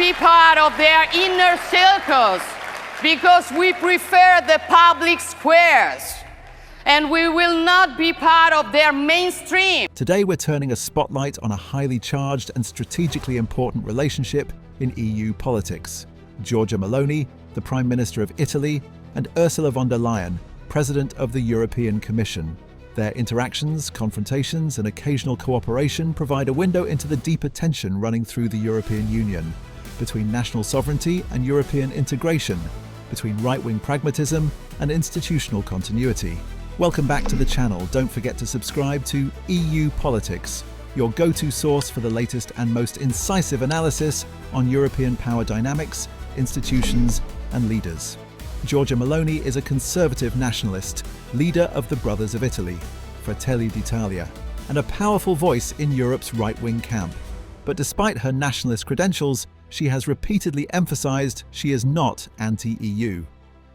be part of their inner circles because we prefer the public squares. And we will not be part of their mainstream. Today we're turning a spotlight on a highly charged and strategically important relationship in EU politics. Giorgia Meloni, the Prime Minister of Italy, and Ursula von der Leyen, President of the European Commission. Their interactions, confrontations, and occasional cooperation provide a window into the deeper tension running through the European Union, between national sovereignty and European integration, between right-wing pragmatism and institutional continuity. Welcome back to the channel. Don't forget to subscribe to EU Politics, your go-to source for the latest and most incisive analysis on European power dynamics, institutions, and leaders. Giorgia Meloni is a conservative nationalist, leader of the Brothers of Italy, Fratelli d'Italia, and a powerful voice in Europe's right-wing camp. But despite her nationalist credentials, she has repeatedly emphasized she is not anti-EU.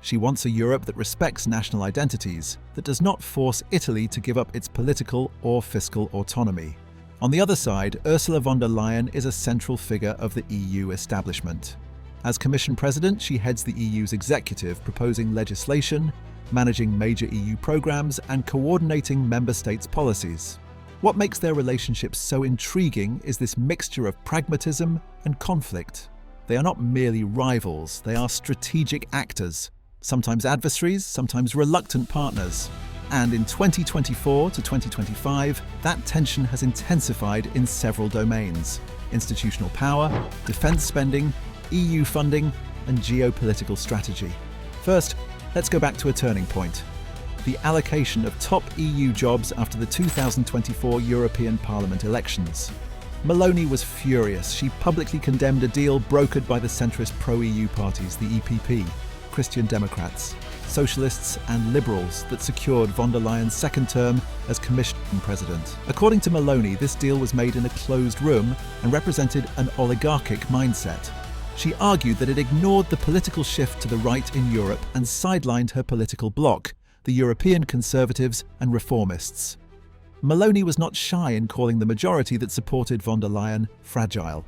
She wants a Europe that respects national identities, that does not force Italy to give up its political or fiscal autonomy. On the other side, Ursula von der Leyen is a central figure of the EU establishment. As Commission President, she heads the EU's executive, proposing legislation, managing major EU programs, and coordinating member states' policies. What makes their relationship so intriguing is this mixture of pragmatism and conflict. They are not merely rivals, they are strategic actors. Sometimes adversaries, sometimes reluctant partners. And in 2024 to 2025, that tension has intensified in several domains: institutional power, defense spending, EU funding, and geopolitical strategy. First, let's go back to a turning point: the allocation of top EU jobs after the 2024 European Parliament elections. Meloni was furious. She publicly condemned a deal brokered by the centrist pro-EU parties, the EPP, Christian Democrats, Socialists and Liberals, that secured von der Leyen's second term as Commission President. According to Meloni, this deal was made in a closed room and represented an oligarchic mindset. She argued that it ignored the political shift to the right in Europe and sidelined her political bloc, the European Conservatives and Reformists. Meloni was not shy in calling the majority that supported von der Leyen fragile.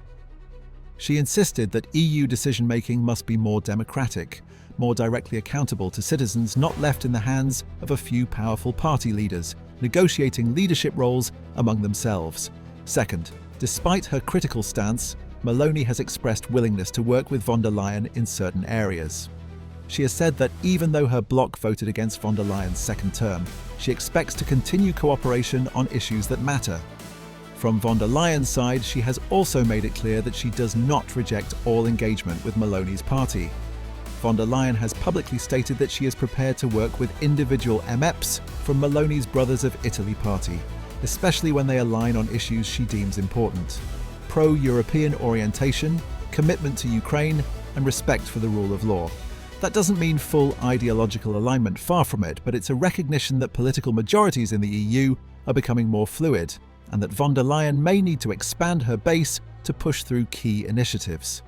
She insisted that EU decision-making must be more democratic, more directly accountable to citizens, not left in the hands of a few powerful party leaders, negotiating leadership roles among themselves. Second, despite her critical stance, Meloni has expressed willingness to work with von der Leyen in certain areas. She has said that even though her bloc voted against von der Leyen's second term, she expects to continue cooperation on issues that matter. From von der Leyen's side, she has also made it clear that she does not reject all engagement with Meloni's party. Von der Leyen has publicly stated that she is prepared to work with individual MEPs from Meloni's Brothers of Italy party, especially when they align on issues she deems important: pro-European orientation, commitment to Ukraine, and respect for the rule of law. That doesn't mean full ideological alignment, far from it, but it's a recognition that political majorities in the EU are becoming more fluid, and that von der Leyen may need to expand her base to push through key initiatives.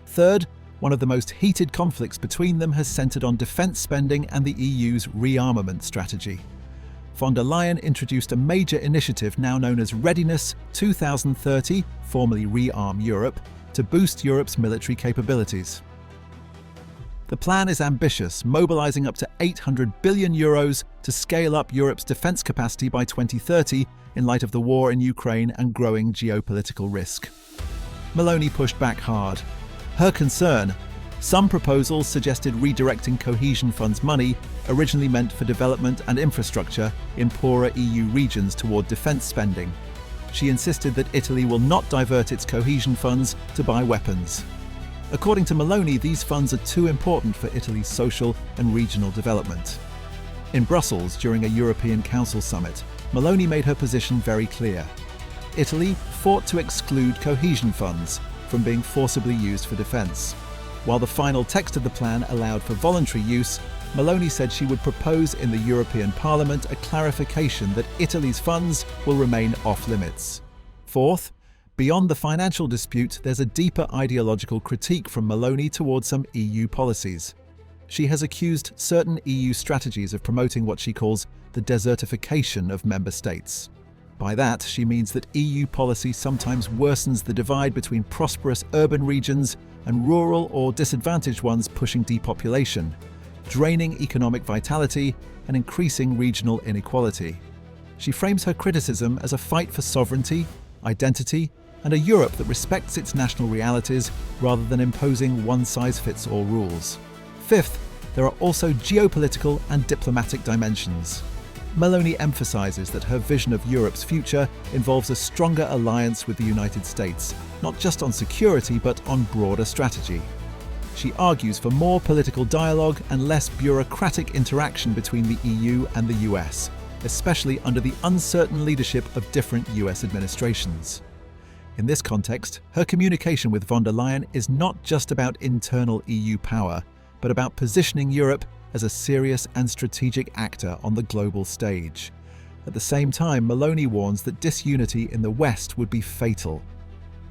Third, one of the most heated conflicts between them has centered on defense spending and the EU's rearmament strategy. Von der Leyen introduced a major initiative now known as Readiness 2030, formerly Rearm Europe, to boost Europe's military capabilities. The plan is ambitious, mobilizing up to €800 billion to scale up Europe's defense capacity by 2030 in light of the war in Ukraine and growing geopolitical risk. Meloni pushed back hard. Her concern: some proposals suggested redirecting cohesion funds money originally meant for development and infrastructure in poorer EU regions toward defense spending. She insisted that Italy will not divert its cohesion funds to buy weapons. According to Meloni, these funds are too important for Italy's social and regional development. In Brussels, during a European Council summit, Meloni made her position very clear. Italy fought to exclude cohesion funds from being forcibly used for defence. While the final text of the plan allowed for voluntary use, Meloni said she would propose in the European Parliament a clarification that Italy's funds will remain off-limits. Fourth, beyond the financial dispute, there's a deeper ideological critique from Meloni towards some EU policies. She has accused certain EU strategies of promoting what she calls the desertification of member states. By that, she means that EU policy sometimes worsens the divide between prosperous urban regions and rural or disadvantaged ones, pushing depopulation, draining economic vitality, and increasing regional inequality. She frames her criticism as a fight for sovereignty, identity, and a Europe that respects its national realities rather than imposing one-size-fits-all rules. Fifth, there are also geopolitical and diplomatic dimensions. Meloni emphasizes that her vision of Europe's future involves a stronger alliance with the United States, not just on security but on broader strategy. She argues for more political dialogue and less bureaucratic interaction between the EU and the US, especially under the uncertain leadership of different US administrations. In this context, her communication with von der Leyen is not just about internal EU power, but about positioning Europe as a serious and strategic actor on the global stage. At the same time, Meloni warns that disunity in the West would be fatal.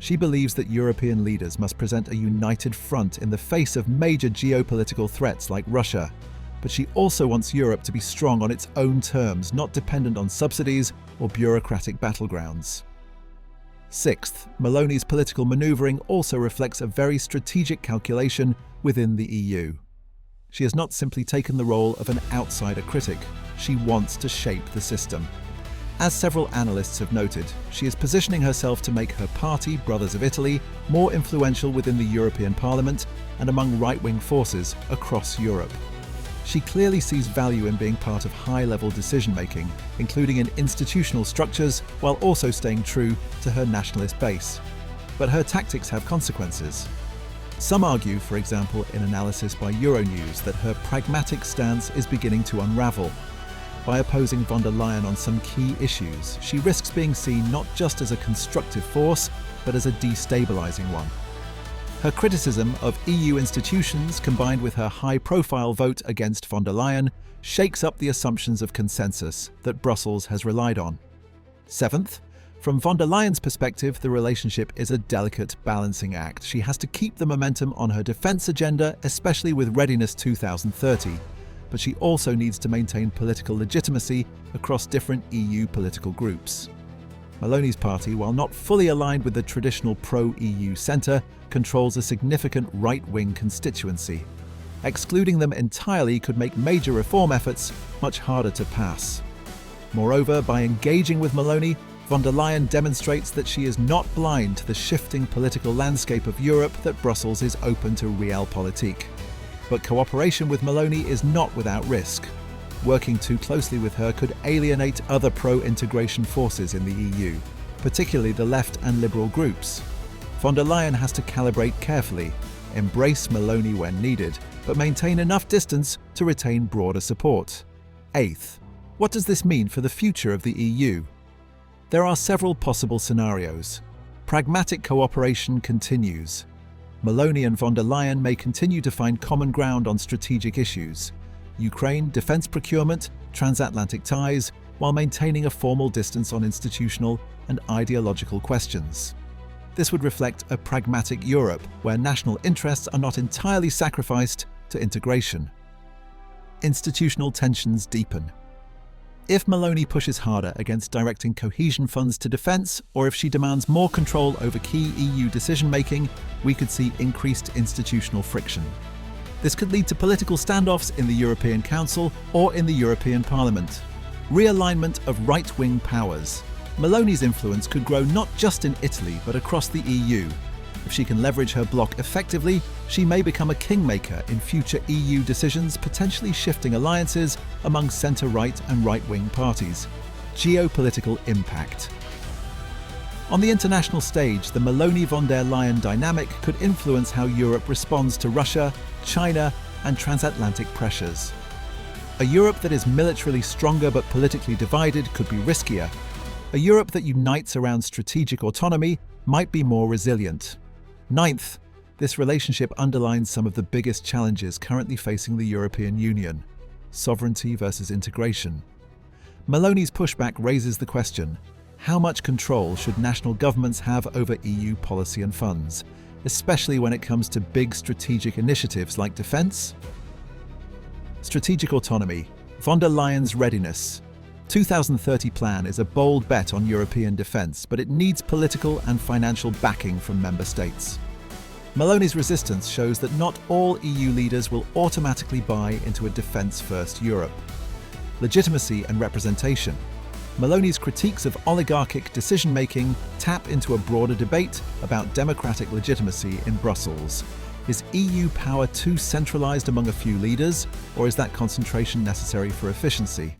She believes that European leaders must present a united front in the face of major geopolitical threats like Russia. But she also wants Europe to be strong on its own terms, not dependent on subsidies or bureaucratic battlegrounds. Sixth, Meloni's political maneuvering also reflects a very strategic calculation within the EU. She has not simply taken the role of an outsider critic. She wants to shape the system. As several analysts have noted, she is positioning herself to make her party, Brothers of Italy, more influential within the European Parliament and among right-wing forces across Europe. She clearly sees value in being part of high-level decision-making, including in institutional structures, while also staying true to her nationalist base. But her tactics have consequences. Some argue, for example, in analysis by Euronews, that her pragmatic stance is beginning to unravel. By opposing von der Leyen on some key issues, she risks being seen not just as a constructive force, but as a destabilizing one. Her criticism of EU institutions, combined with her high-profile vote against von der Leyen, shakes up the assumptions of consensus that Brussels has relied on. Seventh, from von der Leyen's perspective, the relationship is a delicate balancing act. She has to keep the momentum on her defense agenda, especially with Readiness 2030, but she also needs to maintain political legitimacy across different EU political groups. Meloni's party, while not fully aligned with the traditional pro-EU centre, controls a significant right-wing constituency. Excluding them entirely could make major reform efforts much harder to pass. Moreover, by engaging with Meloni, von der Leyen demonstrates that she is not blind to the shifting political landscape of Europe, that Brussels is open to realpolitik. But cooperation with Meloni is not without risk. Working too closely with her could alienate other pro-integration forces in the EU, particularly the left and liberal groups. Von der Leyen has to calibrate carefully, embrace Meloni when needed, but maintain enough distance to retain broader support. Eighth, what does this mean for the future of the EU? There are several possible scenarios. Pragmatic cooperation continues. Meloni and von der Leyen may continue to find common ground on strategic issues: Ukraine, defense procurement, transatlantic ties, while maintaining a formal distance on institutional and ideological questions. This would reflect a pragmatic Europe, where national interests are not entirely sacrificed to integration. Institutional tensions deepen. If Meloni pushes harder against directing cohesion funds to defence, or if she demands more control over key EU decision-making, we could see increased institutional friction. This could lead to political standoffs in the European Council or in the European Parliament. Realignment of right-wing powers. Meloni's influence could grow not just in Italy, but across the EU. If she can leverage her bloc effectively, she may become a kingmaker in future EU decisions, potentially shifting alliances among centre-right and right-wing parties. Geopolitical impact. On the international stage, the Meloni-von der Leyen dynamic could influence how Europe responds to Russia, China, and transatlantic pressures. A Europe that is militarily stronger but politically divided could be riskier. A Europe that unites around strategic autonomy might be more resilient. Ninth, this relationship underlines some of the biggest challenges currently facing the European Union: sovereignty versus integration. Meloni's pushback raises the question: how much control should national governments have over EU policy and funds, especially when it comes to big strategic initiatives like defence? Strategic autonomy, von der Leyen's readiness. 2030 plan is a bold bet on European defence, but it needs political and financial backing from member states. Meloni's resistance shows that not all EU leaders will automatically buy into a defence-first Europe. Legitimacy and representation. Meloni's critiques of oligarchic decision-making tap into a broader debate about democratic legitimacy in Brussels. Is EU power too centralised among a few leaders, or is that concentration necessary for efficiency?